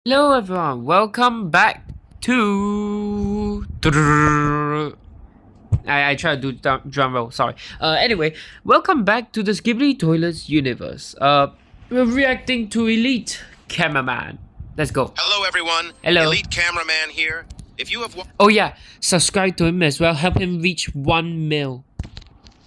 Hello everyone, welcome back to... I try to do drum roll, sorry. Anyway, welcome back to the Skibidi Toilets universe. We're reacting to Elite Cameraman. Let's go. Hello everyone, Hello. Elite Cameraman here. If you have Oh yeah, subscribe to him as well, help him reach 1 mil.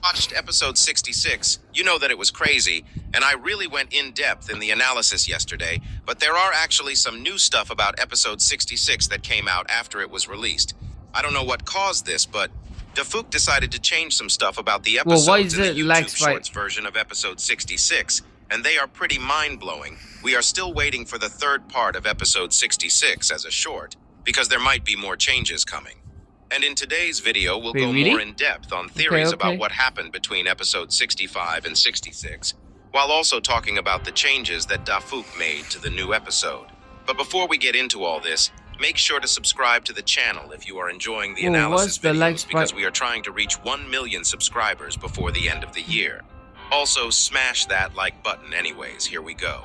watched episode 66, you know that it was crazy, and I really went in depth in the analysis yesterday, but there are actually some new stuff about episode 66 that came out after it was released. I don't know what caused this, but Dafuk decided to change some stuff about the episodes why is in the it YouTube like Shorts version of episode 66, and they are pretty mind-blowing. We are still waiting for the third part of episode 66 as a short, because there might be more changes coming. And in today's video, we'll go really? more in depth on theories Okay. about what happened between episode 65 and 66, while also talking about the changes that Dafuk made to the new episode. But before we get into all this, make sure to subscribe to the channel if you are enjoying the analysis what's the videos, like because we are trying to reach 1 million subscribers before the end of the year. Also, smash that like button anyways, here we go.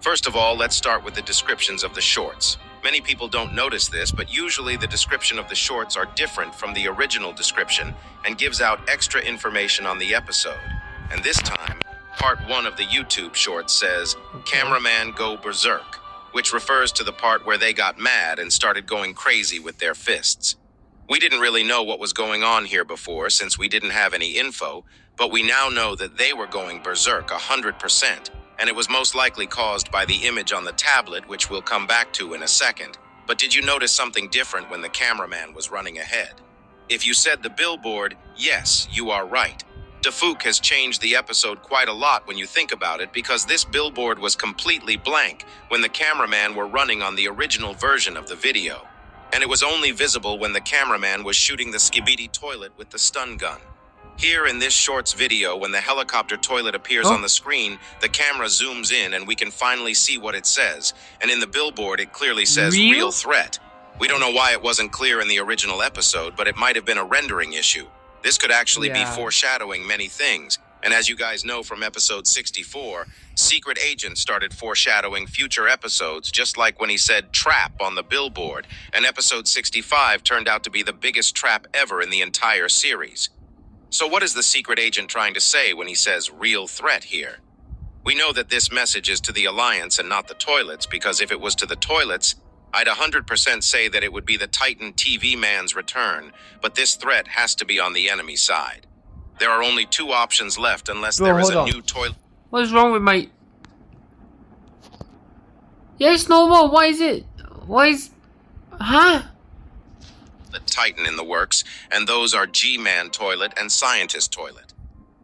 First of all, let's start with the descriptions of the shorts. Many people don't notice this, but usually the description of the shorts are different from the original description and gives out extra information on the episode. And this time, part 1 of the YouTube short says, Cameraman Go Berserk, which refers to the part where they got mad and started going crazy with their fists. We didn't really know what was going on here before since we didn't have any info, but we now know that they were going berserk 100%. And it was most likely caused by the image on the tablet, which we'll come back to in a second. But did you notice something different when the cameraman was running ahead? If you said the billboard, yes, you are right. Dafuk has changed the episode quite a lot when you think about it, because this billboard was completely blank when the cameraman were running on the original version of the video. And it was only visible when the cameraman was shooting the Skibidi toilet with the stun gun. Here in this shorts video, when the helicopter toilet appears on the screen, the camera zooms in and we can finally see what it says. And in the billboard, it clearly says real threat. We don't know why it wasn't clear in the original episode, but it might have been a rendering issue. This could actually be foreshadowing many things. And as you guys know from episode 64, Secret Agent started foreshadowing future episodes, just like when he said trap on the billboard. And episode 65 turned out to be the biggest trap ever in the entire series. So what is the Secret Agent trying to say when he says real threat here? We know that this message is to the Alliance and not the toilets, because if it was to the toilets, I'd 100% say that it would be the Titan TV man's return, but this threat has to be on the enemy side. There are only 2 options left unless there is a new toilet. What is wrong with my... Yeah, it's normal, why is it? Why is... Huh? Titan in the works, and those are G-Man toilet and Scientist toilet.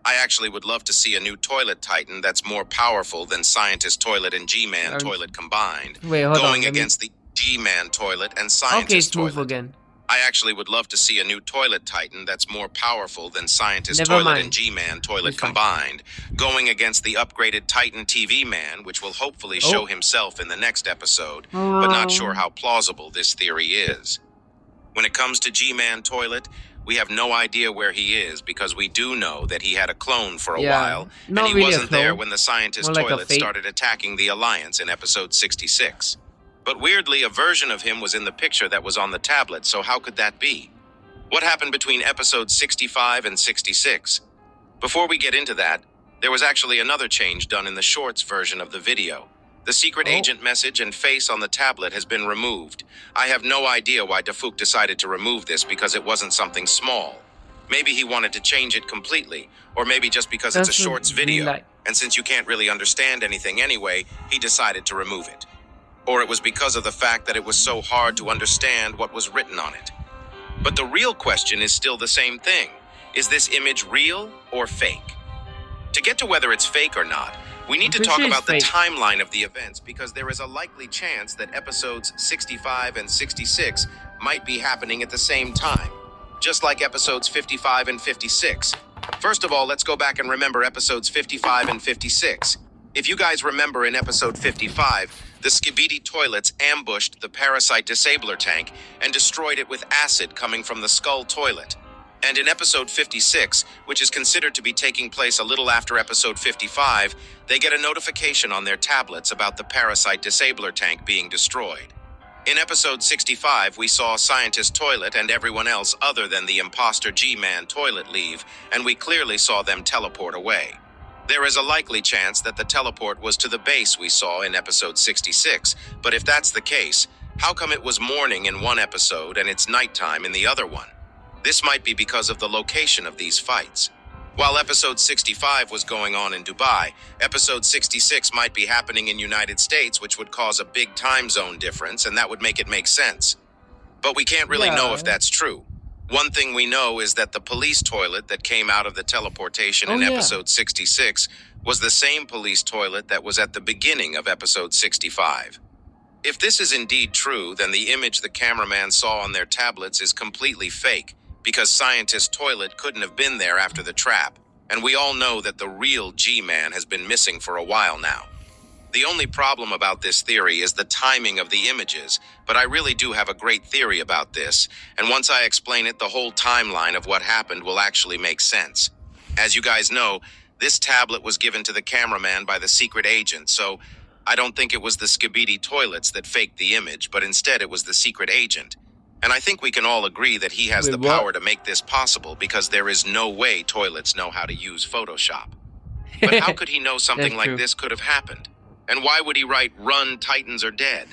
I actually would love to see a new toilet Titan that's more powerful than Scientist toilet and G-Man toilet combined, going against the G-Man toilet and Scientist toilet. Again. I actually would love to see a new toilet Titan that's more powerful than Scientist toilet and G-Man toilet combined, going against the upgraded Titan TV man, which will hopefully show himself in the next episode, but not sure how plausible this theory is. When it comes to G-Man toilet, we have no idea where he is, because we do know that he had a clone for a while, and he wasn't there when the Scientist toilet started attacking the Alliance in episode 66. But weirdly, a version of him was in the picture that was on the tablet, so how could that be? What happened between episodes 65 and 66? Before we get into that, there was actually another change done in the shorts version of the video. The Secret Agent message and face on the tablet has been removed. I have no idea why Dafuk decided to remove this, because it wasn't something small. Maybe he wanted to change it completely, or maybe just because it's a shorts video, and since you can't really understand anything anyway, he decided to remove it. Or it was because of the fact that it was so hard to understand what was written on it. But the real question is still the same thing. Is this image real or fake? To get to whether it's fake or not, we need to talk about the timeline of the events, because there is a likely chance that episodes 65 and 66 might be happening at the same time, just like episodes 55 and 56. First of all, let's go back and remember episodes 55 and 56. If you guys remember, in episode 55, the Skibidi toilets ambushed the Parasite Disabler tank and destroyed it with acid coming from the Skull toilet. And in episode 56, which is considered to be taking place a little after episode 55, they get a notification on their tablets about the Parasite Disabler tank being destroyed. In episode 65, we saw Scientist Toilet and everyone else other than the imposter G-Man Toilet leave, and we clearly saw them teleport away. There is a likely chance that the teleport was to the base we saw in episode 66, but if that's the case, how come it was morning in one episode and it's nighttime in the other one? This might be because of the location of these fights. While episode 65 was going on in Dubai, episode 66 might be happening in United States, which would cause a big time zone difference, and that would make it make sense. But we can't really know if that's true. One thing we know is that the police toilet that came out of the teleportation in episode 66 was the same police toilet that was at the beginning of episode 65. If this is indeed true, then the image the cameraman saw on their tablets is completely fake, because Scientist Toilet couldn't have been there after the trap, and we all know that the real G-Man has been missing for a while now. The only problem about this theory is the timing of the images, but I really do have a great theory about this, and once I explain it, the whole timeline of what happened will actually make sense. As you guys know, this tablet was given to the cameraman by the secret agent, so I don't think it was the Skibidi Toilets that faked the image, but instead it was the secret agent. And I think we can all agree that he has the power to make this possible, because there is no way toilets know how to use Photoshop. But how could he know something like this could have happened? And why would he write, "Run, Titans are dead"?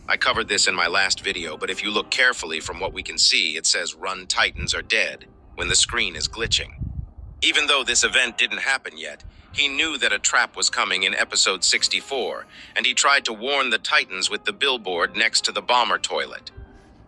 I covered this in my last video, but if you look carefully from what we can see, it says "Run, Titans are dead" when the screen is glitching. Even though this event didn't happen yet, he knew that a trap was coming in episode 64, and he tried to warn the Titans with the billboard next to the bomber toilet.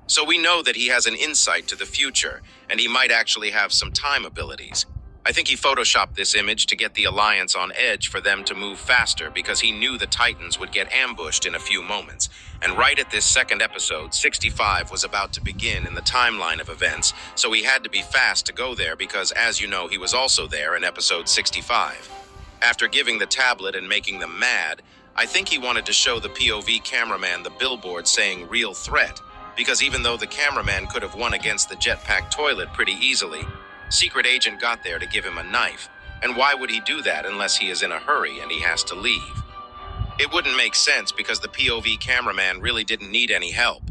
So we know that he has an insight to the future, and he might actually have some time abilities. I think he photoshopped this image to get the Alliance on edge for them to move faster, because he knew the Titans would get ambushed in a few moments. And right at this second episode, 65 was about to begin in the timeline of events, so he had to be fast to go there because, as you know, he was also there in episode 65. After giving the tablet and making them mad, I think he wanted to show the POV cameraman the billboard saying "Real Threat," because even though the cameraman could have won against the jetpack toilet pretty easily, Secret Agent got there to give him a knife, and why would he do that unless he is in a hurry and he has to leave? It wouldn't make sense because the POV cameraman really didn't need any help.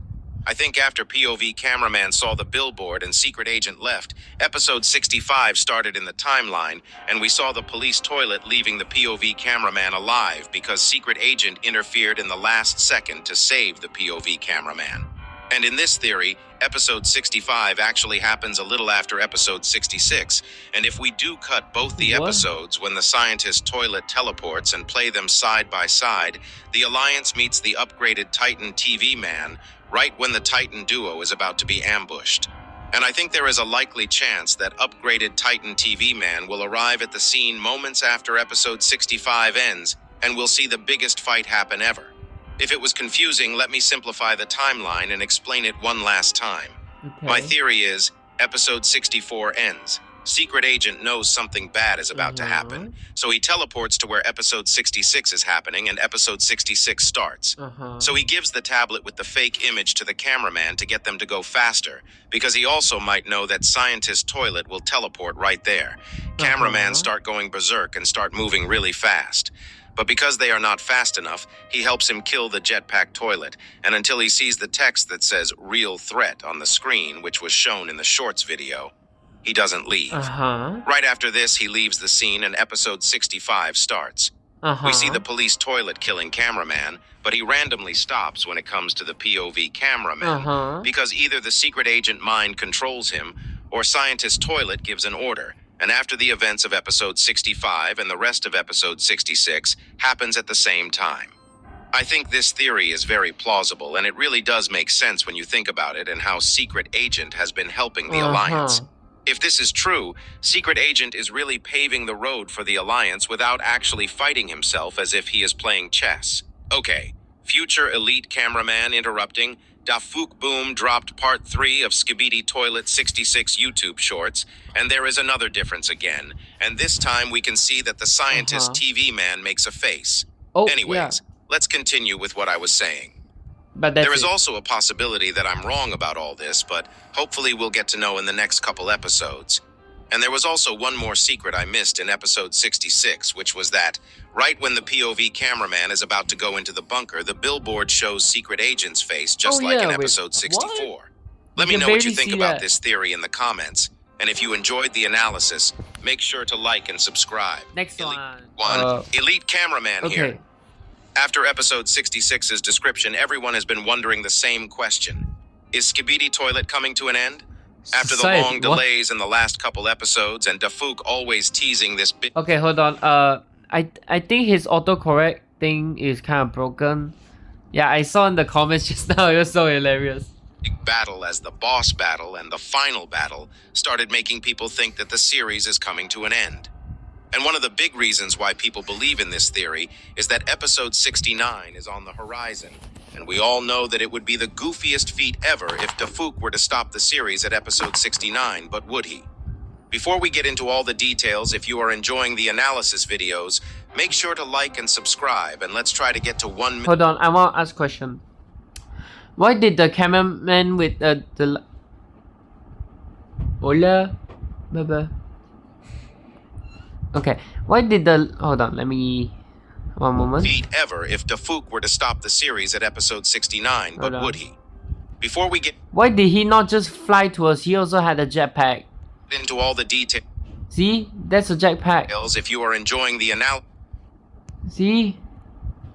I think after POV cameraman saw the billboard and Secret Agent left, episode 65 started in the timeline, and we saw the police toilet leaving the POV cameraman alive because Secret Agent interfered in the last second to save the POV cameraman. And in this theory, episode 65 actually happens a little after episode 66, and if we do cut both the episodes when the Scientist Toilet teleports and play them side by side, the Alliance meets the upgraded Titan TV Man right when the Titan duo is about to be ambushed. And I think there is a likely chance that upgraded Titan TV Man will arrive at the scene moments after episode 65 ends, and we'll see the biggest fight happen ever. If it was confusing, let me simplify the timeline and explain it one last time. My theory is, episode 64 ends. Secret Agent knows something bad is about to happen, so he teleports to where episode 66 is happening and episode 66 starts. So he gives the tablet with the fake image to the cameraman to get them to go faster, because he also might know that Scientist Toilet will teleport right there. Cameramen start going berserk and start moving really fast. But because they are not fast enough, he helps him kill the jetpack toilet, and until he sees the text that says "Real Threat" on the screen, which was shown in the shorts video, he doesn't leave. Right after this, he leaves the scene and episode 65 starts. We see the police toilet killing cameraman, but he randomly stops when it comes to the POV cameraman, because either the Secret Agent mind controls him, or Scientist Toilet gives an order. And after the events of episode 65 and the rest of episode 66 happens at the same time. I think this theory is very plausible, and it really does make sense when you think about it and how Secret Agent has been helping the Alliance. If this is true, Secret Agent is really paving the road for the Alliance without actually fighting himself as if he is playing chess. Okay, future elite cameraman interrupting. Dafuk Boom dropped part 3 of Skibidi Toilet 66 YouTube shorts, and there is another difference again. And this time we can see that the Scientist TV Man makes a face. Anyways, let's continue with what I was saying. But that's There is it. also a possibility that I'm wrong about all this, but hopefully we'll get to know in the next couple episodes. And there was also one more secret I missed in episode 66, which was that, right when the POV cameraman is about to go into the bunker, the billboard shows Secret Agent's face, just Oh, like yeah, in wait, episode 64. what? Let me can know what you barely think see about that. this theory in the comments. And if you enjoyed the analysis, make sure to like and subscribe. Next Elite one. Elite Cameraman Okay. here. After episode 66's description, everyone has been wondering the same question. Is Skibidi Toilet coming to an end? After the Side, long what? delays in the last couple episodes and Dafuk always teasing this big Okay, hold on. I think his autocorrect thing is kind of broken. Yeah, I saw in the comments just now. It was so hilarious. battle as the boss battle and the final battle started making people think that the series is coming to an end. And one of the big reasons why people believe in this theory is that episode 69 is on the horizon. And we all know that it would be the goofiest feat ever if Dafuk were to stop the series at episode 69, but would he? Before we get into all the details, if you are enjoying the analysis videos, make sure to like and subscribe, and let's try to get to 1 million. Hold on, I want to ask a question. Why did the cameraman with the... Hola? Bye-bye. Okay, why did the... Hold on, let me... One moment. Feat ever if Dafuk were to stop the series at episode 69, but Hold on. would he? Before we get Why did he not just fly to us? He also had a jetpack. into all the details, See? That's a jetpack. if you are enjoying the analysis See?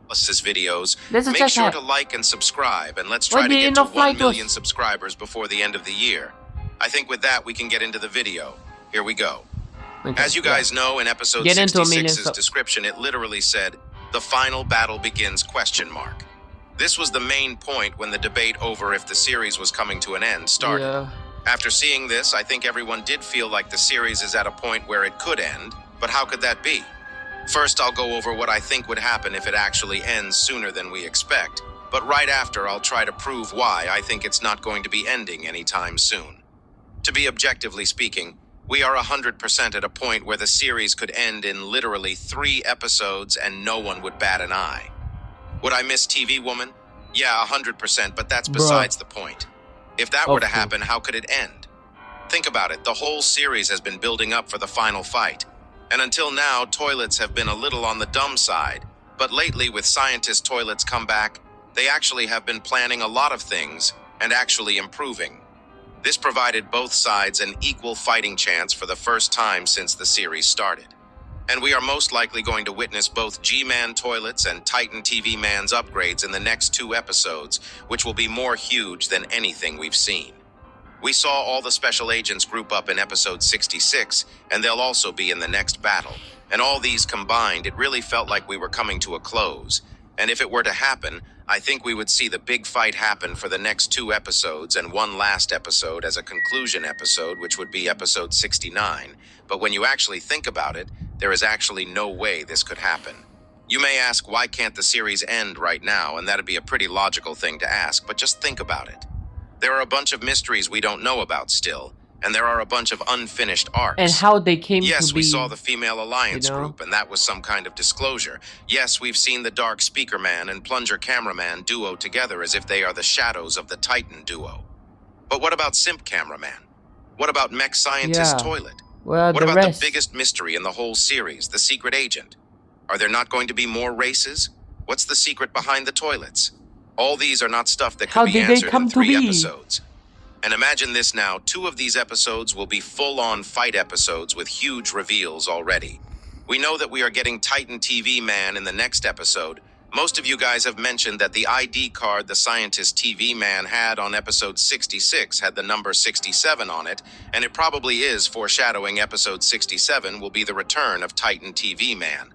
videos, There's a make sure jetpack. to like and subscribe, and let's Why try to did he get to not fly 1 to us? million subscribers before the end of the year. I think with that, we can get into the video. Here we go. Okay, As you guys know, in episode Get into a million 66's description, it literally said, "The final battle begins?" This was the main point when the debate over if the series was coming to an end started. Yeah. After seeing this, I think everyone did feel like the series is at a point where it could end, but how could that be? First, I'll go over what I think would happen if it actually ends sooner than we expect, but right after, I'll try to prove why I think it's not going to be ending anytime soon. To be objectively speaking, we are 100% at a point where the series could end in literally 3 episodes and no one would bat an eye. Would I miss TV Woman? Yeah, 100%, but that's besides the point. If that were to Okay. happen, how could it end? Think about it, the whole series has been building up for the final fight. And until now, toilets have been a little on the dumb side. But lately, with scientist toilets come back, they actually have been planning a lot of things and actually improving. This provided both sides an equal fighting chance for the first time since the series started. And we are most likely going to witness both G-Man toilets and Titan TV Man's upgrades in the next 2 episodes, which will be more huge than anything we've seen. We saw all the special agents group up in episode 66, and they'll also be in the next battle. And all these combined, it really felt like we were coming to a close. And if it were to happen, I think we would see the big fight happen for the next 2 episodes and one last episode as a conclusion episode, which would be episode 69. But when you actually think about it, there is actually no way this could happen. You may ask, why can't the series end right now? And that'd be a pretty logical thing to ask, but just think about it. There are a bunch of mysteries we don't know about still, and there are a bunch of unfinished arcs. And how they came Yes, to be... we saw the Female Alliance you know? group, and that was some kind of disclosure. Yes, we've seen the Dark Speaker Man and Plunger Cameraman duo together as if they are the shadows of the Titan duo. But what about Simp Cameraman? What about Mech Scientist Yeah. Toilet? Well, What the about rest. the biggest mystery in the whole series, the Secret Agent? Are there not going to be more races? What's the secret behind the toilets? All these are not stuff that How could be did they answered come in to 3 be? episodes. And imagine this now, 2 of these episodes will be full-on fight episodes with huge reveals already. We know that we are getting Titan TV Man in the next episode. Most of you guys have mentioned that the ID card the Scientist TV Man had on episode 66 had the number 67 on it, and it probably is foreshadowing episode 67 will be the return of Titan TV Man.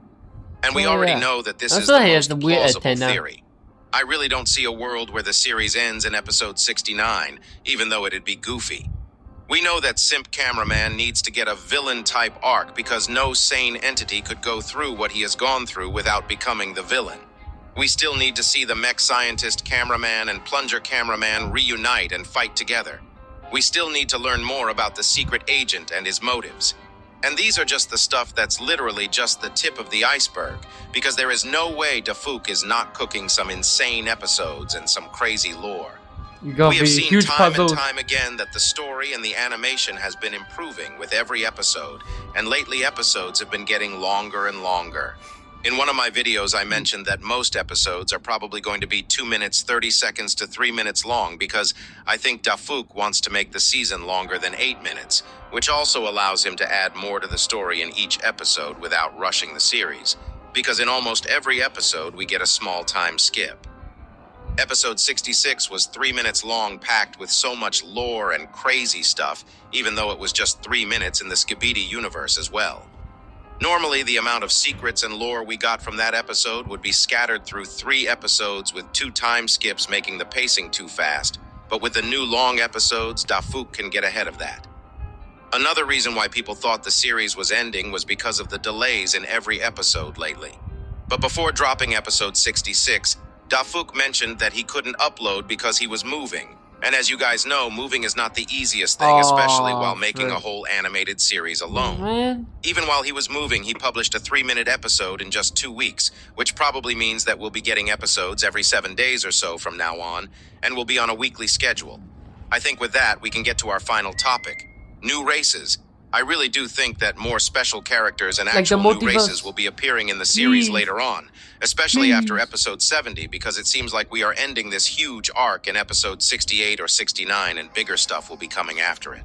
And we Oh, already yeah. know that this I is thought the he has most the weird plausible antenna. theory. I really don't see a world where the series ends in episode 69, even though it'd be goofy. We know that Simp Cameraman needs to get a villain-type arc because no sane entity could go through what he has gone through without becoming the villain. We still need to see the Mech Scientist Cameraman and Plunger Cameraman reunite and fight together. We still need to learn more about the Secret Agent and his motives. And these are just the stuff that's literally just the tip of the iceberg, because there is no way Dafook is not cooking some insane episodes and some crazy lore. You got We have be seen huge time puzzles. and time again that the story and the animation has been improving with every episode, and lately episodes have been getting longer and longer. In one of my videos, I mentioned that most episodes are probably going to be 2 minutes 30 seconds to 3 minutes long because I think Dafook wants to make the season longer than 8 minutes, which also allows him to add more to the story in each episode without rushing the series, because in almost every episode we get a small time skip. Episode 66 was 3 minutes long, packed with so much lore and crazy stuff, even though it was just 3 minutes in the Skibidi universe as well. Normally, the amount of secrets and lore we got from that episode would be scattered through 3 episodes with 2 time skips making the pacing too fast, but with the new long episodes, Dafook can get ahead of that. Another reason why people thought the series was ending was because of the delays in every episode lately. But before dropping episode 66, Dafook mentioned that he couldn't upload because he was moving. And as you guys know, moving is not the easiest thing, especially while making a whole animated series alone. Man. Even while he was moving, he published a 3-minute episode in just 2 weeks, which probably means that we'll be getting episodes every 7 days or so from now on, and we'll be on a weekly schedule. I think with that, we can get to our final topic. New races. I really do think that more special characters and Like the actual new multiverse. races will be appearing in the series Please. later on, especially after Please. episode 70, because it seems like we are ending this huge arc in episode 68 or 69, and bigger stuff will be coming after it.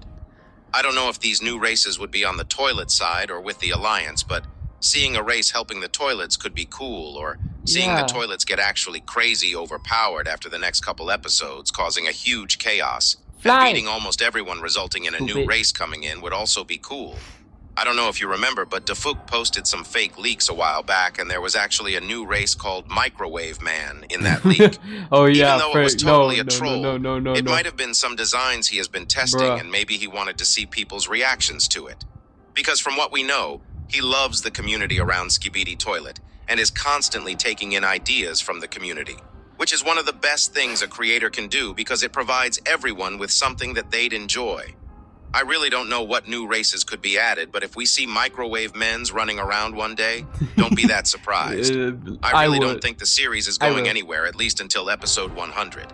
I don't know if these new races would be on the toilet side or with the Alliance, but seeing a race helping the toilets could be cool, or seeing Yeah. the toilets get actually crazy overpowered after the next couple episodes, causing a huge chaos. Fly. And beating almost everyone, resulting in a new Stupid. race coming in, would also be cool. I don't know if you remember, but Dafook posted some fake leaks a while back, and there was actually a new race called Microwave Man in that leak. Oh yeah, Even though it was Frank. totally no, a troll, no, it might have been some designs he has been testing, Bruh. and maybe he wanted to see people's reactions to it. Because from what we know, he loves the community around Skibidi Toilet, and is constantly taking in ideas from the community, which is one of the best things a creator can do because it provides everyone with something that they'd enjoy. I really don't know what new races could be added, but if we see Microwave Men's running around one day, don't be that surprised. I really don't think the series is going will. anywhere, at least until episode 100.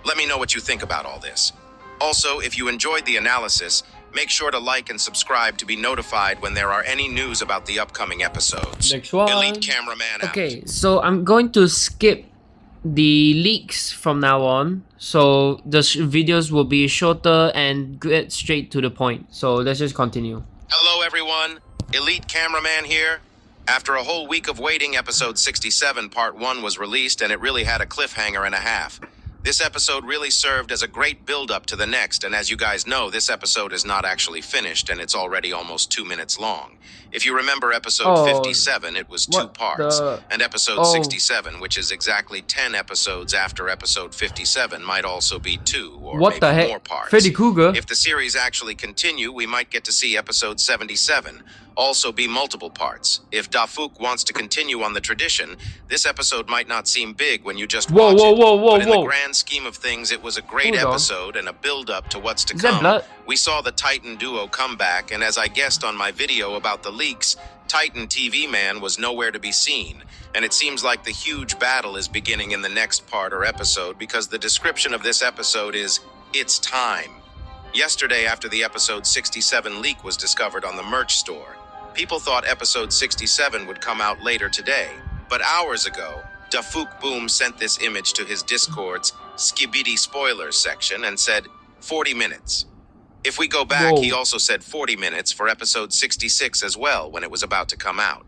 Let me know what you think about all this. Also, if you enjoyed the analysis, make sure to like and subscribe to be notified when there are any news about the upcoming episodes. Next one. Elite Cameraman out. Okay, so I'm going to skip the leaks from now on, so the videos will be shorter and get straight to the point. So let's just continue. Hello everyone, Elite Cameraman here. After a whole week of waiting, episode 67 part 1 was released, and it really had a cliffhanger and a half. This episode really served as a great build-up to the next, and as you guys know, this episode is not actually finished, and it's already almost 2 minutes long. If you remember episode 57, it was 2 what parts, the- and episode 67, which is exactly 10 episodes after episode 57, might also be 2 or What maybe the heck? more parts. Freddy Krueger? If the series actually continue, we might get to see episode 77 also be multiple parts. If Dafook wants to continue on the tradition, this episode might not seem big when you just Whoa, watch whoa, it. whoa, whoa, but in the whoa. grand scheme of things, it was a great Hold on. episode and a build-up to what's to Is that come. blood? We saw the Titan duo come back, and as I guessed on my video about the leaks, Titan TV Man was nowhere to be seen. And it seems like the huge battle is beginning in the next part or episode, because the description of this episode is, "It's time." Yesterday, after the episode 67 leak was discovered on the merch store, people thought episode 67 would come out later today. But hours ago, Dafook Boom sent this image to his Discord's Skibidi Spoilers section and said, 40 minutes. If we go back, Whoa. he also said 40 minutes for episode 66 as well when it was about to come out.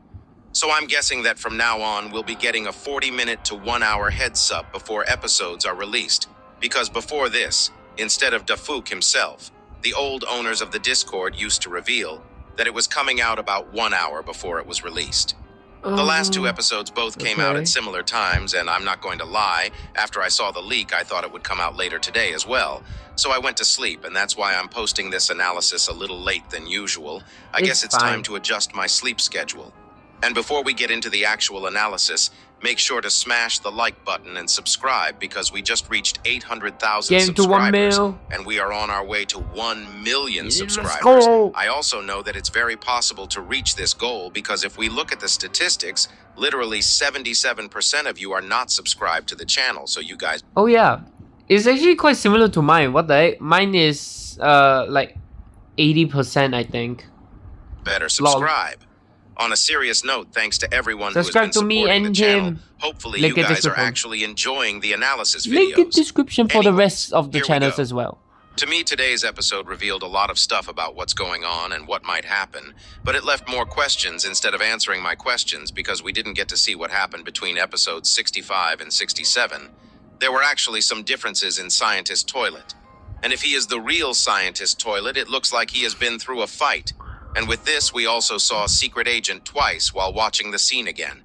So I'm guessing that from now on, we'll be getting a 40-minute to 1-hour heads up before episodes are released. Because before this, instead of Dafook himself, the old owners of the Discord used to reveal that it was coming out about 1 hour before it was released. The last 2 episodes both came out okay. at similar times, and I'm not going to lie, after I saw the leak, I thought it would come out later today as well. So I went to sleep, and that's why I'm posting this analysis a little late than usual. I guess it's fine. time to adjust my sleep schedule. And before we get into the actual analysis, Make sure to smash the like button and subscribe because we just reached 800,000 Game to 1 subscribers mil. and we are on our way to 1 million Let's subscribers. go. I also know that it's very possible to reach this goal because if we look at the statistics, literally 77% of you are not subscribed to the channel, so you guys... Oh yeah, it's actually quite similar to mine. What the heck? Mine is like 80%, I think. better subscribe. On a serious note, thanks to everyone who has Subscribe been to me supporting the and channel. him. Hopefully Link you in guys are description. actually enjoying the analysis Link in videos. description for the Anyways, rest of the here we channels go. as well. To me, today's episode revealed a lot of stuff about what's going on and what might happen, but it left more questions instead of answering my questions because we didn't get to see what happened between episodes 65 and 67. There were actually some differences in Scientist Toilet. And if he is the real Scientist Toilet, it looks like he has been through a fight. And with this, we also saw Secret Agent twice while watching the scene again.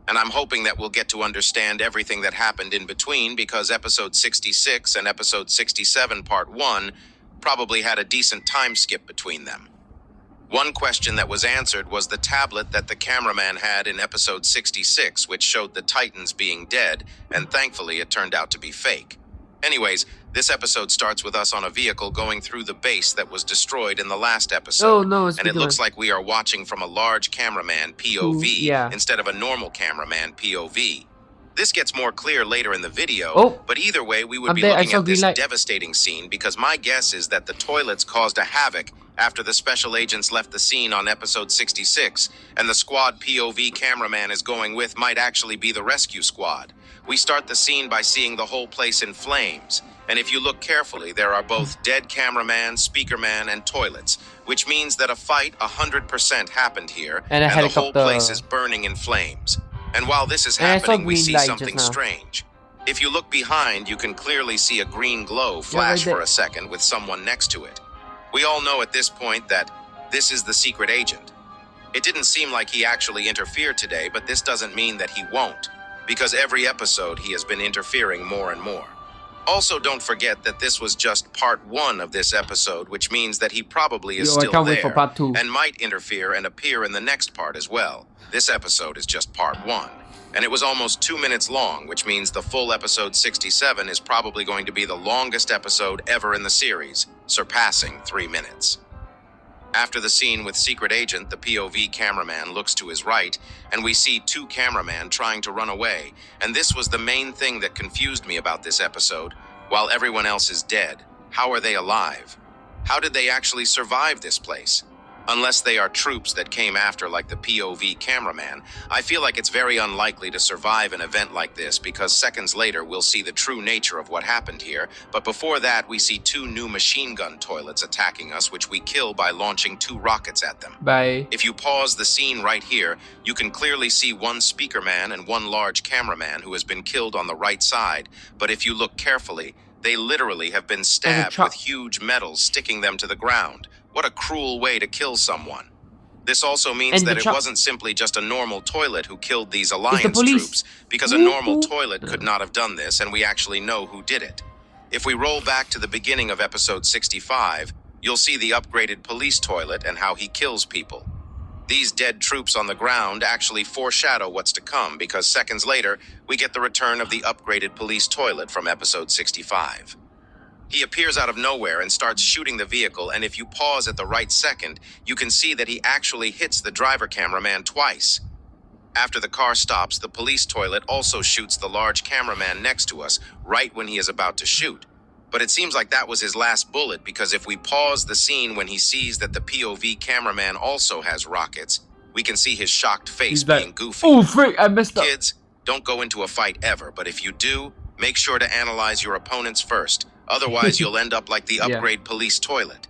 And I'm hoping that we'll get to understand everything that happened in between because episode 66 and episode 67 part 1 probably had a decent time skip between them. One question that was answered was the tablet that the cameraman had in episode 66, which showed the Titans being dead, and thankfully it turned out to be fake. Anyways, this episode starts with us on a vehicle going through the base that was destroyed in the last episode. Oh no, And it looks like we are watching from a large cameraman POV yeah. instead of a normal cameraman POV. This gets more clear later in the video, Oh. but either way, we would I'm be there, I looking saw at this green light. devastating scene because my guess is that the toilets caused a havoc after the special agents left the scene on episode 66, and the squad POV cameraman is going with might actually be the rescue squad. We start the scene by seeing the whole place in flames, and if you look carefully, there are both dead cameraman, speakerman, and toilets, which means that a fight 100% happened here, And a the whole helicopter. place is burning in flames. And while this is And I saw happening, we green see light something just now. strange. If you look behind, you can clearly see a green glow right flash there. for a second with someone next to it. We all know at this point that this is the secret agent. It didn't seem like he actually interfered today, but this doesn't mean that he won't, because every episode he has been interfering more and more. Also, don't forget that this was just part 1 of this episode, which means that he probably is Yo, I still can't wait for there part 2. and might interfere and appear in the next part as well. This episode is just part 1. And it was almost 2 minutes long, which means the full episode 67 is probably going to be the longest episode ever in the series, surpassing 3 minutes. After the scene with Secret Agent, the POV cameraman looks to his right, and we see 2 cameramen trying to run away, and this was the main thing that confused me about this episode. While everyone else is dead, how are they alive? How did they actually survive this place? Unless they are troops that came after like the POV cameraman, I feel like it's very unlikely to survive an event like this because seconds later we'll see the true nature of what happened here, but before that we see 2 new machine gun toilets attacking us, which we kill by launching 2 rockets at them. Bye. If you pause the scene right here, you can clearly see 1 speakerman and 1 large cameraman who has been killed on the right side, but if you look carefully, they literally have been stabbed truck. with huge metals sticking them to the ground. What a cruel way to kill someone. This also means And the that it truck- wasn't simply just a normal toilet who killed these Alliance police. troops, because a normal toilet could not have done this, and we actually know who did it. If we roll back to the beginning of episode 65, you'll see the upgraded police toilet and how he kills people. These dead troops on the ground actually foreshadow what's to come because seconds later, we get the return of the upgraded police toilet from episode 65. He appears out of nowhere and starts shooting the vehicle, and if you pause at the right second, you can see that he actually hits the driver cameraman twice. After the car stops, the police toilet also shoots the large cameraman next to us right when he is about to shoot. But it seems like that was his last bullet because if we pause the scene when he sees that the POV cameraman also has rockets, we can see his shocked face He's back. being goofy. Oh frick, I messed up. Kids, don't go into a fight ever, but if you do, make sure to analyze your opponents first. Otherwise, you'll end up like the upgrade police toilet.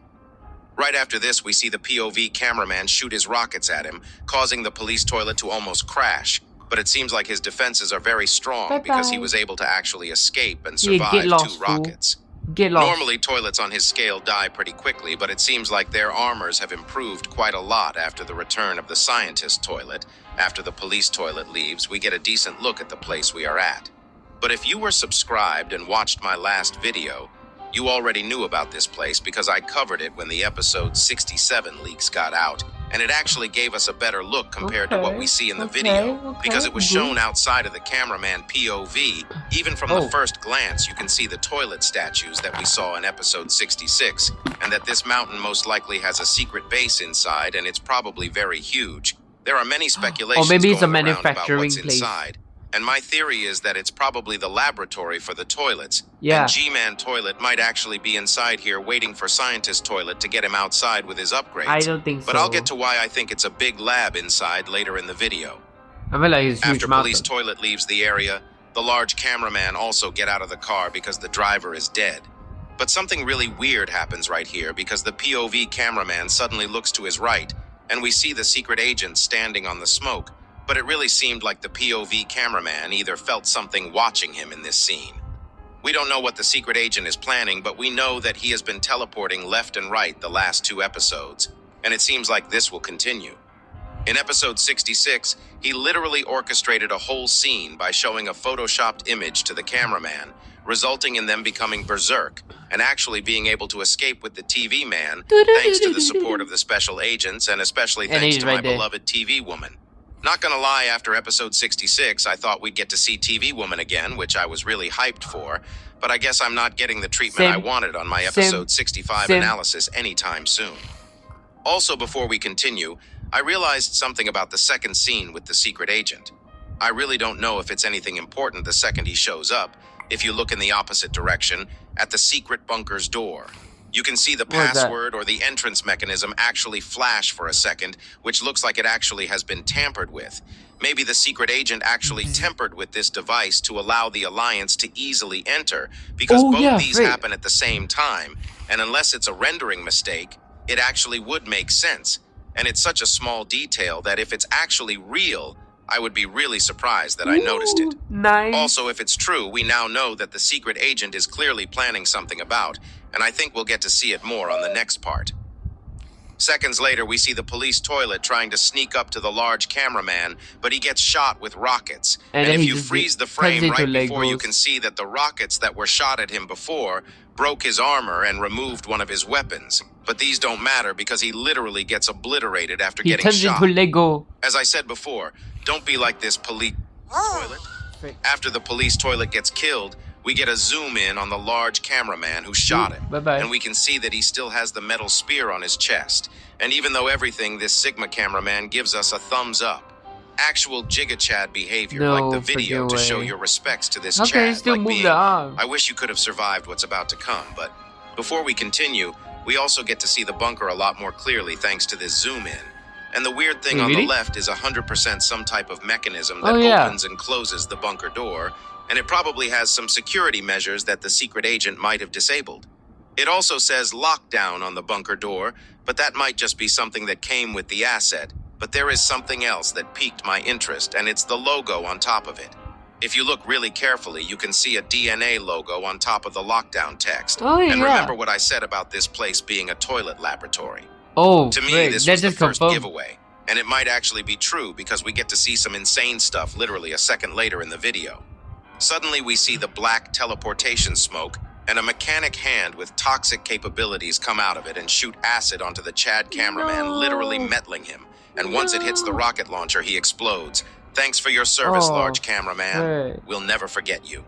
Right after this, we see the POV cameraman shoot his rockets at him, causing the police toilet to almost crash. But it seems like his defenses are very strong because he was able to actually escape and Yeah, survive get lost, 2 rockets. Get lost. Normally, toilets on his scale die pretty quickly, but it seems like their armors have improved quite a lot after the return of the scientist toilet. After the police toilet leaves, we get a decent look at the place we are at. But if you were subscribed and watched my last video, you already knew about this place because I covered it when the episode 67 leaks got out, and it actually gave us a better look compared to what we see in the video, because it was shown outside of the cameraman POV. Even from the first glance, you can see the toilet statues that we saw in episode 66, and that this mountain most likely has a secret base inside, and it's probably very huge. There are many speculations maybe it's a going around about manufacturing what's place. inside, and my theory is that it's probably the laboratory for the toilets. Yeah. And G-Man Toilet might actually be inside here waiting for Scientist Toilet to get him outside with his upgrades. I don't think so. But I'll get to why I think it's a big lab inside later in the video. I feel like it's huge After mountain. Police Toilet leaves the area, the large cameraman also get out of the car because the driver is dead. But something really weird happens right here because the POV cameraman suddenly looks to his right, and we see the secret agent standing on the smoke. But it really seemed like the POV cameraman either felt something watching him in this scene. We don't know what the secret agent is planning, but we know that he has been teleporting left and right the last 2 episodes, and it seems like this will continue. In episode 66, he literally orchestrated a whole scene by showing a photoshopped image to the cameraman, resulting in them becoming berserk and actually being able to escape with the TV man, thanks to the support of the special agents and especially thanks to my beloved TV woman. Not gonna lie, after episode 66, I thought we'd get to see TV Woman again, which I was really hyped for, but I guess I'm not getting the treatment I wanted on my episode 65 analysis anytime soon. Also, before we continue, I realized something about the second scene with the secret agent. I really don't know if it's anything important the second he shows up, if you look in the opposite direction, at the secret bunker's door. You can see the password or the entrance mechanism actually flash for a second, which looks like it actually has been tampered with. Maybe the secret agent actually tempered with this device to allow the Alliance to easily enter, because both these happen at the same time, and unless it's a rendering mistake, it actually would make sense. And it's such a small detail that if it's actually real, I would be really surprised that I noticed it. Nice. Also, if it's true, we now know that the secret agent is clearly planning something about, and I think we'll get to see it more on the next part. Seconds later, we see the police toilet trying to sneak up to the large cameraman, but he gets shot with rockets. And if you freeze the frame right before, you can see that the rockets that were shot at him before broke his armor and removed one of his weapons. But these don't matter because he literally gets obliterated after getting shot. Into Lego. As I said before, don't be like this police toilet. After the police toilet gets killed, we get a zoom in on the large cameraman who shot him. And we can see that he still has the metal spear on his chest. And even though everything, this Sigma cameraman gives us a thumbs up. Actual Giga Chad behavior, like the video to show your respects to this Chad. Like being, I wish you could have survived what's about to come. But before we continue, we also get to see the bunker a lot more clearly thanks to this zoom in. And the weird thing on the left is 100% some type of mechanism that opens and closes the bunker door, and it probably has some security measures that the secret agent might have disabled. It also says lockdown on the bunker door, but that might just be something that came with the asset. But there is something else that piqued my interest, and it's the logo on top of it. If you look really carefully, you can see a DNA logo on top of the lockdown text. And remember what I said about this place being a toilet laboratory. To me, this was the first giveaway, and it might actually be true because we get to see some insane stuff literally a second later in the video. Suddenly we see the black teleportation smoke and a mechanic hand with toxic capabilities come out of it and shoot acid onto the Chad cameraman, literally metling him. And once it hits the rocket launcher, he explodes. Thanks for your service, large cameraman. We'll never forget you.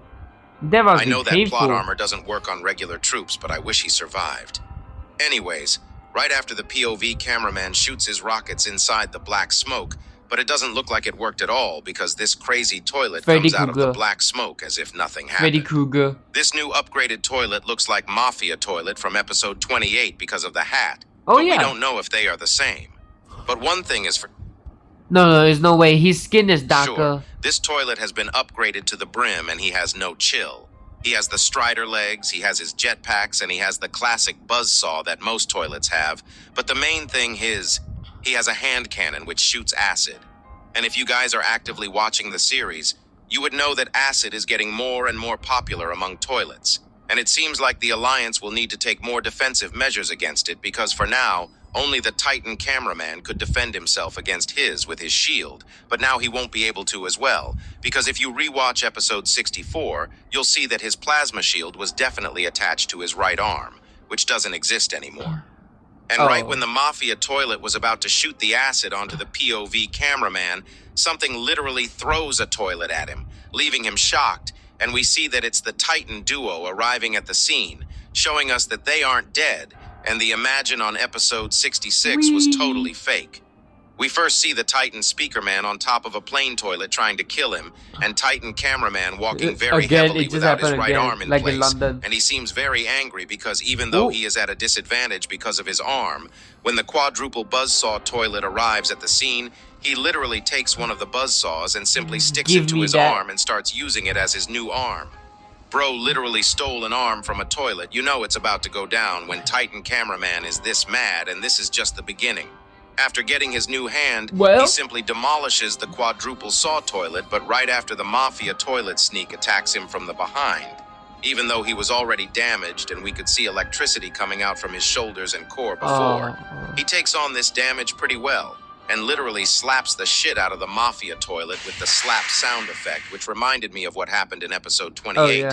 I know that plot armor doesn't work on regular troops, but I wish he survived. Anyways, right after the POV cameraman shoots his rockets inside the black smoke, but it doesn't look like it worked at all because this crazy toilet comes out of the black smoke as if nothing happened. This new upgraded toilet looks like Mafia Toilet from episode 28 because of the hat. But we don't know if they are the same. But one thing is for... No, there's no way. His skin is darker. Sure, this toilet has been upgraded to the brim and he has no chill. He has the Strider legs, he has his jetpacks, and he has the classic buzzsaw that most toilets have. But the main thing is, he has a hand cannon which shoots acid. And if you guys are actively watching the series, you would know that acid is getting more and more popular among toilets. And it seems like the Alliance will need to take more defensive measures against it because for now, only the Titan cameraman could defend himself against his with his shield, but now he won't be able to as well, because if you rewatch episode 64, you'll see that his plasma shield was definitely attached to his right arm, which doesn't exist anymore. And right when the Mafia toilet was about to shoot the acid onto the POV cameraman, something literally throws a toilet at him, leaving him shocked, and we see that it's the Titan duo arriving at the scene, showing us that they aren't dead, and the Imagine on episode 66 was totally fake. We first see the Titan speakerman on top of a plane toilet trying to kill him, and Titan cameraman walking very heavily without his right arm in place. And he seems very angry because even though he is at a disadvantage because of his arm, when the quadruple buzzsaw toilet arrives at the scene, he literally takes one of the buzzsaws and simply sticks it to his arm and starts using it as his new arm. Bro literally stole an arm from a toilet. You know it's about to go down when Titan cameraman is this mad, and this is just the beginning. After getting his new hand, he simply demolishes the quadruple saw toilet, but right after the Mafia toilet sneak attacks him from the behind. Even though he was already damaged and we could see electricity coming out from his shoulders and core before, he takes on this damage pretty well and literally slaps the shit out of the Mafia toilet with the slap sound effect, which reminded me of what happened in episode 28.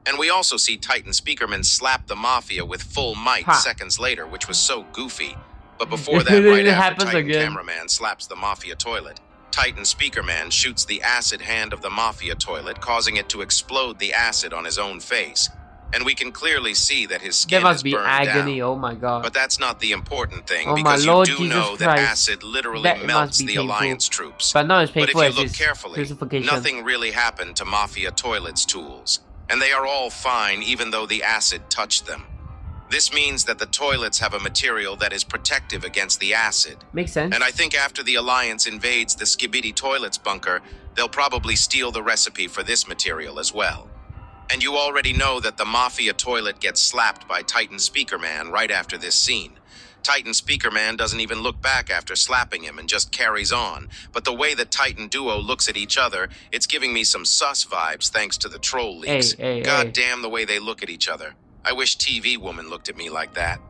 And we also see Titan Speakerman slap the Mafia with full might seconds later, which was so goofy. But before that, right after Titan cameraman slaps the Mafia toilet, Titan Speakerman shoots the acid hand of the Mafia toilet, causing it to explode the acid on his own face. And we can clearly see that his skin is burned agony. down. Oh my god. But that's not the important thing, because you do know that acid literally melts the Alliance troops. But not as painful if you look carefully, nothing really happened to Mafia toilet's tools. And they are all fine even though the acid touched them. This means that the toilets have a material that is protective against the acid. Makes sense. And I think after the Alliance invades the Skibidi Toilets bunker, they'll probably steal the recipe for this material as well. And you already know that the Mafia toilet gets slapped by Titan Speakerman right after this scene. Titan Speakerman doesn't even look back after slapping him and just carries on. But the way the Titan duo looks at each other, it's giving me some sus vibes thanks to the troll leaks. God damn the way they look at each other. I wish TV Woman looked at me like that.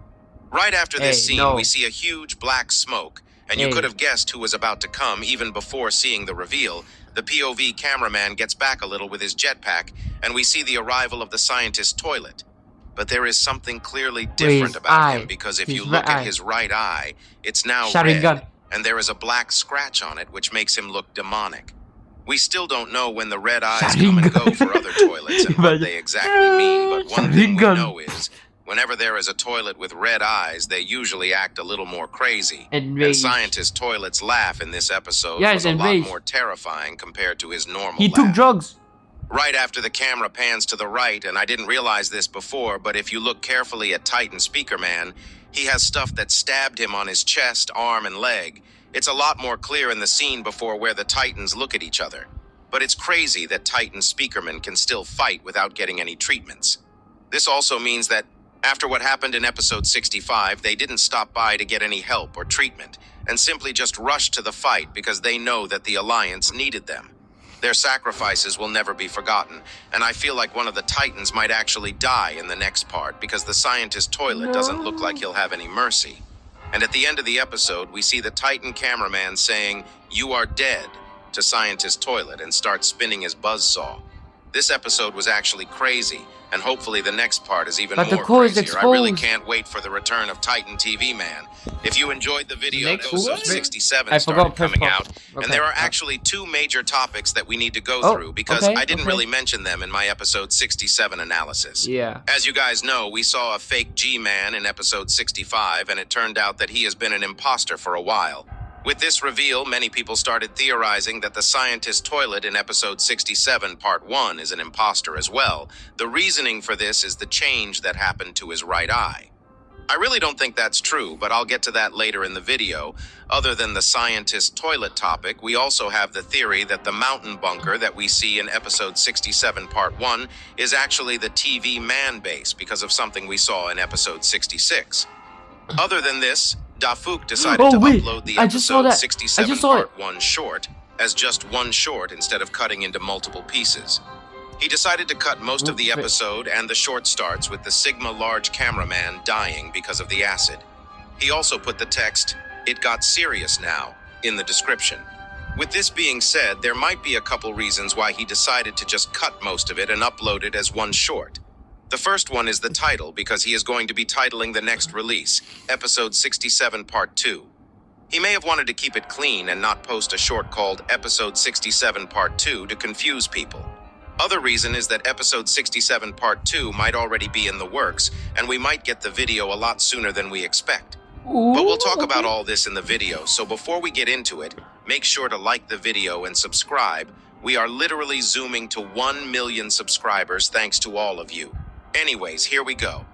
Right after this scene, we see a huge black smoke, and you could have guessed who was about to come even before seeing the reveal. The POV cameraman gets back a little with his jetpack, and we see the arrival of the scientist toilet. But there is something clearly different about him, because if you look at his right eye, it's now red, and there is a black scratch on it, which makes him look demonic. We still don't know when the red eyes come and go for other toilets and what they exactly mean, but one thing we know is, whenever there is a toilet with red eyes, they usually act a little more crazy. And scientist toilet's laugh in this episode was a lot more terrifying compared to his normal laugh. He took drugs. Right after the camera pans to the right, and I didn't realize this before, but if you look carefully at Titan Speakerman, he has stuff that stabbed him on his chest, arm, and leg. It's a lot more clear in the scene before where the Titans look at each other. But it's crazy that Titan Speakerman can still fight without getting any treatments. This also means that after what happened in episode 65, they didn't stop by to get any help or treatment, and simply just rushed to the fight because they know that the Alliance needed them. Their sacrifices will never be forgotten, and I feel like one of the Titans might actually die in the next part because the scientist toilet doesn't look like he'll have any mercy. And at the end of the episode, we see the Titan cameraman saying, "You are dead," to Scientist Toilet and start spinning his buzzsaw. This episode was actually crazy, and hopefully the next part is even more crazier. I really can't wait for the return of Titan TV Man. If you enjoyed the video, episode 67 started coming out, and there are actually two major topics that we need to go through because I didn't really mention them in my episode 67 analysis. As you guys know, we saw a fake G-Man in episode 65, and it turned out that he has been an imposter for a while. With this reveal, many people started theorizing that the scientist toilet in episode 67, part 1, is an imposter as well. The reasoning for this is the change that happened to his right eye. I really don't think that's true, but I'll get to that later in the video. Other than the scientist toilet topic, we also have the theory that the mountain bunker that we see in episode 67, part 1, is actually the TV man base because of something we saw in episode 66. Other than this, Dafuk decided to upload the episode 67 part 1 short as just one short instead of cutting into multiple pieces. He decided to cut most of the episode, and the short starts with the Sigma large cameraman dying because of the acid. He also put the text, "It got serious now," in the description. With this being said, there might be a couple reasons why he decided to just cut most of it and upload it as one short. The first one is the title, because he is going to be titling the next release, Episode 67 Part 2. He may have wanted to keep it clean and not post a short called Episode 67 Part 2 to confuse people. Other reason is that Episode 67 Part 2 might already be in the works, and we might get the video a lot sooner than we expect. Ooh, But we'll talk about all this in the video, so before we get into it, make sure to like the video and subscribe. We are literally zooming to 1 million subscribers thanks to all of you. Anyways, here we go.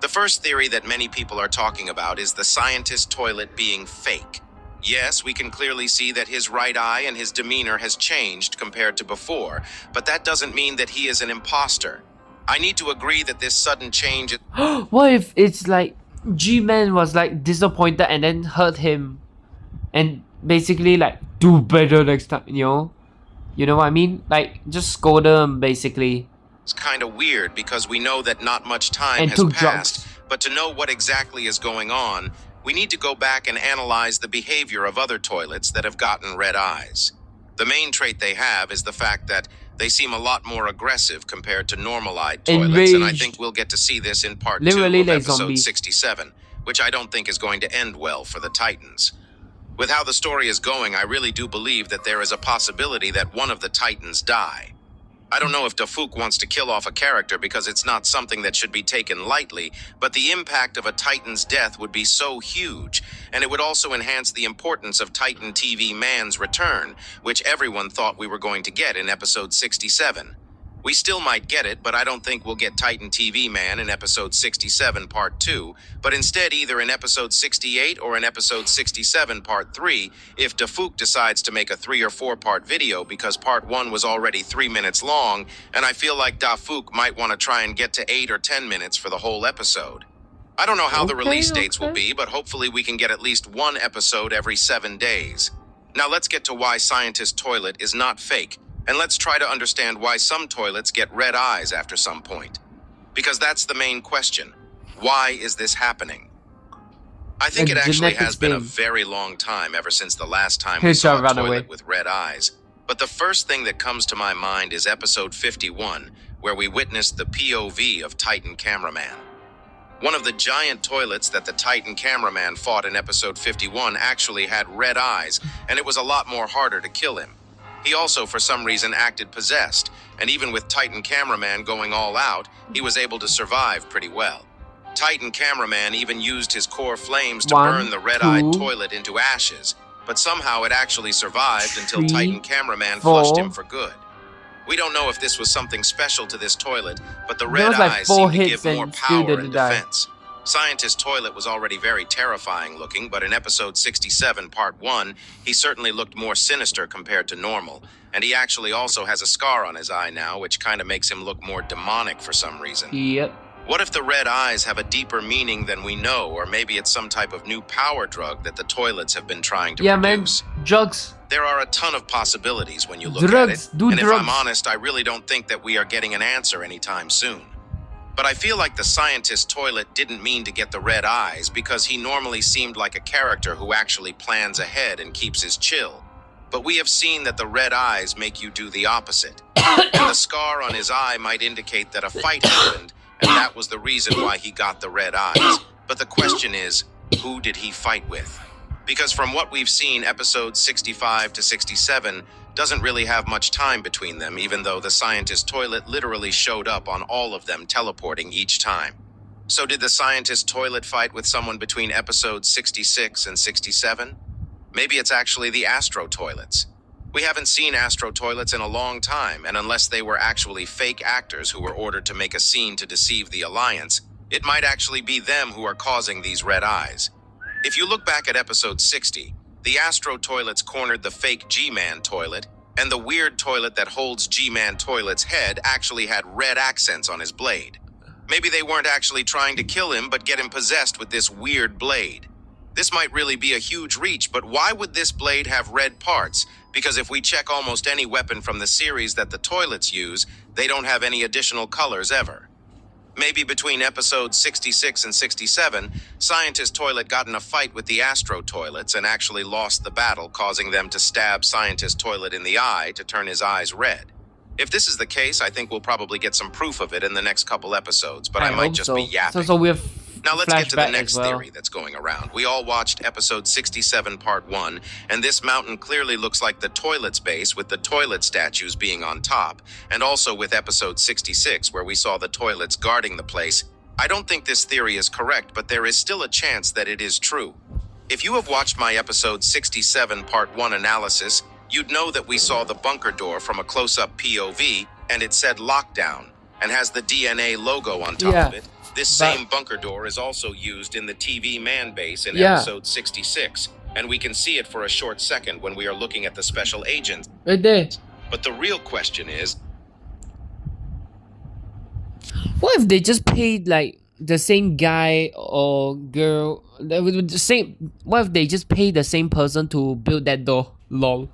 The first theory that many people are talking about is the scientist toilet being fake. Yes, we can clearly see that his right eye and his demeanor has changed compared to before, but that doesn't mean that he is an imposter. I need to agree that this sudden change... What if it's like G-Man was like disappointed and then hurt him and basically like do better next time, you know? You know what I mean? Like just scold him basically. It's kind of weird because we know that not much time And has took passed, drugs. but to know what exactly is going on, we need to go back and analyze the behavior of other toilets that have gotten red eyes. The main trait they have is the fact that they seem a lot more aggressive compared to normal-eyed toilets, and I Enraged. think we'll get to see this in part Literally 2 of like episode zombies. 67, which I don't think is going to end well for the Titans. With how the story is going, I really do believe that there is a possibility that one of the Titans die. I don't know if Dafuk wants to kill off a character because it's not something that should be taken lightly, but the impact of a Titan's death would be so huge, and it would also enhance the importance of Titan TV Man's return, which everyone thought we were going to get in episode 67. We still might get it, but I don't think we'll get Titan TV Man in episode 67 part 2, but instead either in episode 68 or in episode 67 part 3 if Dafuk decides to make a 3 or 4 part video, because part 1 was already 3 minutes long, and I feel like Dafuk might want to try and get to 8 or 10 minutes for the whole episode. I don't know how the release dates will be, but hopefully we can get at least one episode every 7 days. Now let's get to why Scientist Toilet is not fake. And let's try to understand why some toilets get red eyes after some point. Because that's the main question. Why is this happening? I think A it actually genetic has been a thing. very long time ever since the last time we Here's saw our a runaway. toilet with red eyes. But the first thing that comes to my mind is episode 51, where we witnessed the POV of Titan Cameraman. One of the giant toilets that the Titan Cameraman fought in episode 51 actually had red eyes, and it was a lot more harder to kill him. He also, for some reason, acted possessed, and even with Titan Cameraman going all out, he was able to survive pretty well. Titan Cameraman even used his core flames to 1, burn the red-eyed 2, toilet into ashes, but somehow it actually survived until 3, Titan Cameraman 4. flushed him for good. We don't know if this was something special to this toilet, but the There red was like eyes 4 seem to hits give more and still power didn't and die. defense. Scientist Toilet was already very terrifying looking, but in episode 67, part 1, he certainly looked more sinister compared to normal, and he actually also has a scar on his eye now, which kind of makes him look more demonic for some reason. Yep. What if the red eyes have a deeper meaning than we know, or maybe it's some type of new power drug that the toilets have been trying to Yeah, man. produce? Drugs. There are a ton of possibilities when you look Drugs. at it, Do and if drugs. I'm honest, I really don't think that we are getting an answer anytime soon. But I feel like the Scientist Toilet didn't mean to get the red eyes, because he normally seemed like a character who actually plans ahead and keeps his chill. But we have seen that the red eyes make you do the opposite. And the scar on his eye might indicate that a fight happened, and that was the reason why he got the red eyes. But the question is, who did he fight with? Because from what we've seen, episodes 65 to 67 doesn't really have much time between them, even though the Scientist Toilet literally showed up on all of them, teleporting each time. So did the Scientist Toilet fight with someone between episodes 66 and 67? Maybe it's actually the Astro Toilets. We haven't seen Astro Toilets in a long time, and unless they were actually fake actors who were ordered to make a scene to deceive the Alliance, it might actually be them who are causing these red eyes. If you look back at episode 60, the Astro Toilets cornered the fake G-Man toilet, and the weird toilet that holds G-Man toilet's head actually had red accents on his blade. Maybe they weren't actually trying to kill him, but get him possessed with this weird blade. This might really be a huge reach, but why would this blade have red parts? Because if we check almost any weapon from the series that the toilets use, they don't have any additional colors ever. Maybe between episodes 66 and 67, Scientist Toilet got in a fight with the Astro Toilets and actually lost the battle, causing them to stab Scientist Toilet in the eye to turn his eyes red. If this is the case, I think we'll probably get some proof of it in the next couple episodes, but I might hope just so. be yapping. So we have Now let's get to the flashback next as well. theory that's going around. We all watched episode 67 part 1, and this mountain clearly looks like the toilet's base with the toilet statues being on top, and also with episode 66 where we saw the toilets guarding the place. I don't think this theory is correct, but there is still a chance that it is true. If you have watched my episode 67 part 1 analysis, you'd know that we saw the bunker door from a close-up POV, and it said lockdown, and has the DNA logo on top Yeah, of it. This but- same bunker door is also used in the TV man base in Yeah. episode 66, and we can see it for a short second when we are looking at the special agent. Right there. But the real question is, What if they just paid like the same guy or girl? The same. What if they just pay the same person to build that door? Lol.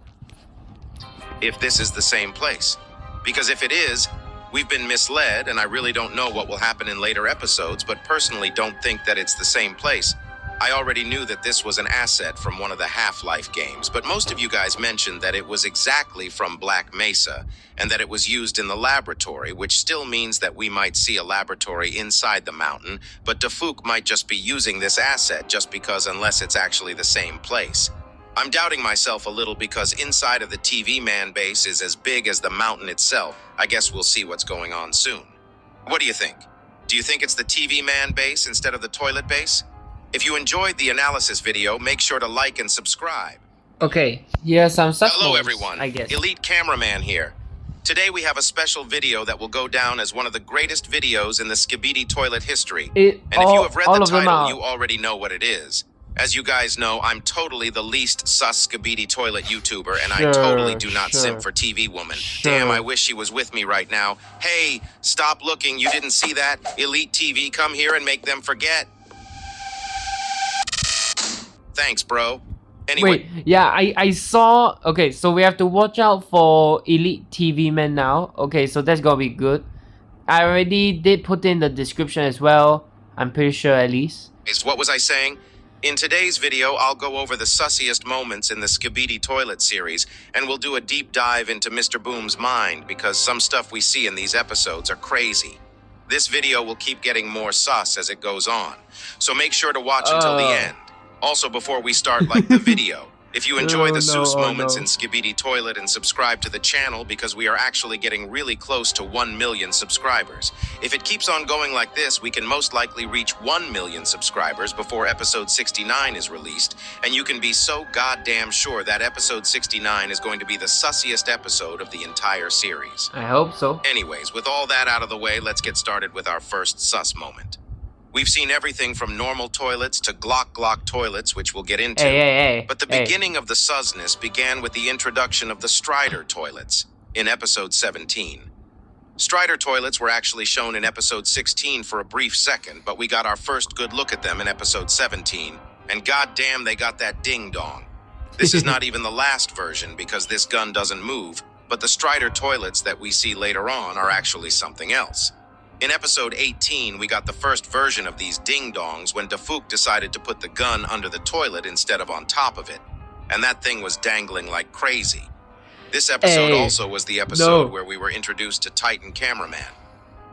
if this is the same place. Because if it is, we've been misled, and I really don't know what will happen in later episodes, but personally don't think that it's the same place. I already knew that this was an asset from one of the Half-Life games, but most of you guys mentioned that it was exactly from Black Mesa, and that it was used in the laboratory, which still means that we might see a laboratory inside the mountain, but Dafuk might just be using this asset just because unless it's actually the same place. I'm doubting myself a little because inside of the TV man base is as big as the mountain itself. I guess we'll see what's going on soon. What do you think? Do you think it's the TV man base instead of the toilet base? If you enjoyed the analysis video, make sure to like and subscribe. Okay, here are some such Hello moments, everyone, I guess. Elite Cameraman here. Today we have a special video that will go down as one of the greatest videos in the Skibidi toilet history. And if you have read the title, you already know what it is. As you guys know, I'm totally the least sus Skibidi toilet YouTuber, and I totally do not simp for TV Woman. Damn, I wish she was with me right now. Hey, stop looking, you didn't see that? Elite TV, come here and make them forget. Thanks, bro. Anyway, Wait, yeah, I saw. Okay, so we have to watch out for Elite TV Man now. Okay, so that's gonna be good. I already did put in the description as well. I'm pretty sure at least. what was I saying? In today's video, I'll go over the sussiest moments in the Skibidi Toilet series, and we'll do a deep dive into Mr. Boom's mind, because some stuff we see in these episodes are crazy. This video will keep getting more sus as it goes on, so make sure to watch until the end. Also, before we start, like the video. If you enjoy the sus moments in Skibidi Toilet, and subscribe to the channel because we are actually getting really close to 1 million subscribers. If it keeps on going like this, we can most likely reach 1 million subscribers before episode 69 is released, and you can be so goddamn sure that episode 69 is going to be the sussiest episode of the entire series. I hope so. Anyways, with all that out of the way, let's get started with our first sus moment. We've seen everything from normal toilets to Glock toilets, which we'll get into. Hey. But the beginning of the susness began with the introduction of the Strider toilets in episode 17. Strider toilets were actually shown in episode 16 for a brief second, but we got our first good look at them in episode 17, and goddamn they got that ding-dong. This is not even the last version because this gun doesn't move, but the Strider toilets that we see later on are actually something else. In episode 18, we got the first version of these ding-dongs when Dafuk decided to put the gun under the toilet instead of on top of it. And that thing was dangling like crazy. This episode also was the episode where we were introduced to Titan Cameraman.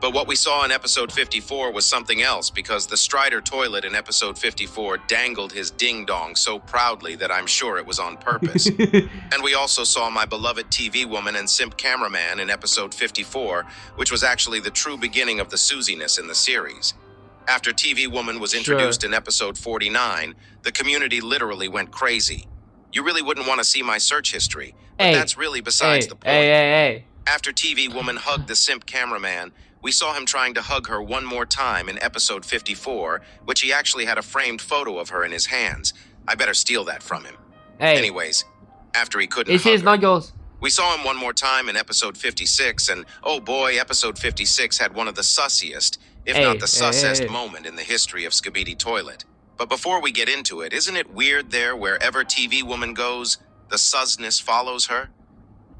But what we saw in episode 54 was something else, because the Strider toilet in episode 54 dangled his ding-dong so proudly that I'm sure it was on purpose. And we also saw my beloved TV Woman and simp cameraman in episode 54, which was actually the true beginning of the Susiness in the series. After TV Woman was introduced in episode 49, the community literally went crazy. You really wouldn't want to see my search history, but that's really besides the point. After TV Woman hugged the simp cameraman, we saw him trying to hug her one more time in episode 54, which he actually had a framed photo of her in his hands. I better steal that from him. Anyways, after he couldn't hug her, not yours. we saw him one more time in episode 56, and oh boy, episode 56 had one of the sussiest, if not the sussest moment in the history of Skibidi Toilet. But before we get into it, isn't it weird there wherever TV Woman goes, the susness follows her?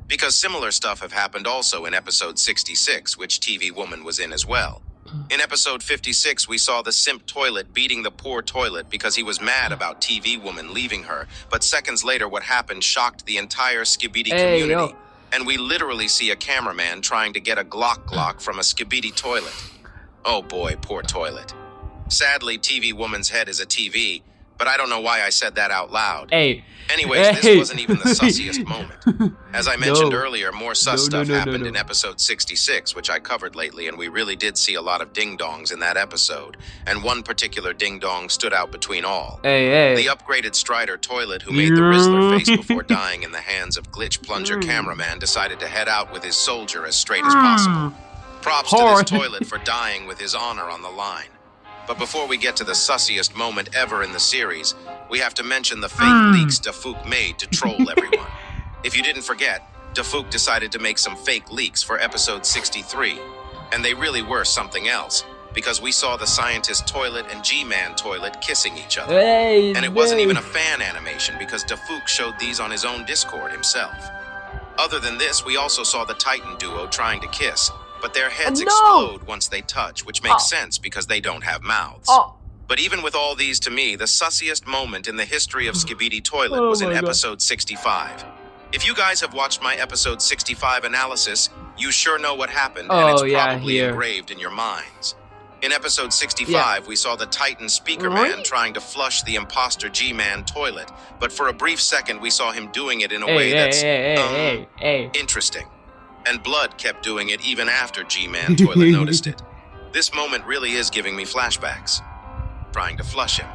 Because similar stuff have happened also in episode 66, which TV Woman was in as well. In episode 56, we saw the simp toilet beating the poor toilet because he was mad about TV Woman leaving her, but seconds later what happened shocked the entire Skibidi community. And we literally see a cameraman trying to get a Glock from a Skibidi toilet. Oh boy, poor toilet. Sadly, TV Woman's head is a TV, but I don't know why I said that out loud. Hey. Anyways, this wasn't even the sussiest moment. As I mentioned No. earlier, more sus stuff happened in episode 66, which I covered lately, and we really did see a lot of ding-dongs in that episode. And one particular ding-dong stood out between all. Hey. The upgraded Strider toilet who made the Rizzler face before dying in the hands of Glitch Plunger cameraman decided to head out with his soldier as straight as possible. Props to this toilet for dying with his honor on the line. But before we get to the sussiest moment ever in the series, we have to mention the fake leaks Dafook made to troll everyone. If you didn't forget, Dafook decided to make some fake leaks for episode 63. And they really were something else, because we saw the scientist toilet and G-Man toilet kissing each other. Hey, And it wasn't even a fan animation because Dafook showed these on his own Discord himself. Other than this, we also saw the Titan duo trying to kiss, but their heads explode once they touch, which makes sense because they don't have mouths. But even with all these, to me, the sussiest moment in the history of Skibidi Toilet was in episode 65. If you guys have watched my episode 65 analysis, you sure know what happened, and it's probably engraved in your minds. In episode 65, we saw the Titan Speaker Man trying to flush the imposter G-Man toilet, but for a brief second we saw him doing it in a way that's interesting. And Blood kept doing it even after G-Man toilet noticed it. This moment really is giving me flashbacks. Trying to flush him.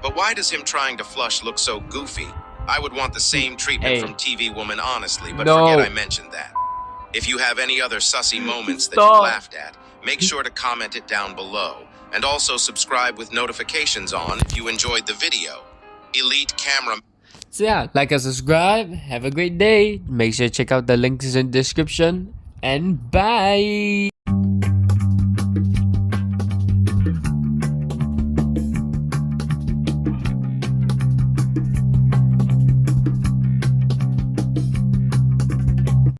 But why does him trying to flush look so goofy? I would want the same treatment from TV Woman, honestly, but forget I mentioned that. If you have any other sussy moments that you laughed at, make sure to comment it down below. And also subscribe with notifications on if you enjoyed the video. Elite Camera... So yeah, like and subscribe. Have a great day. Make sure to check out the links in the description. And bye.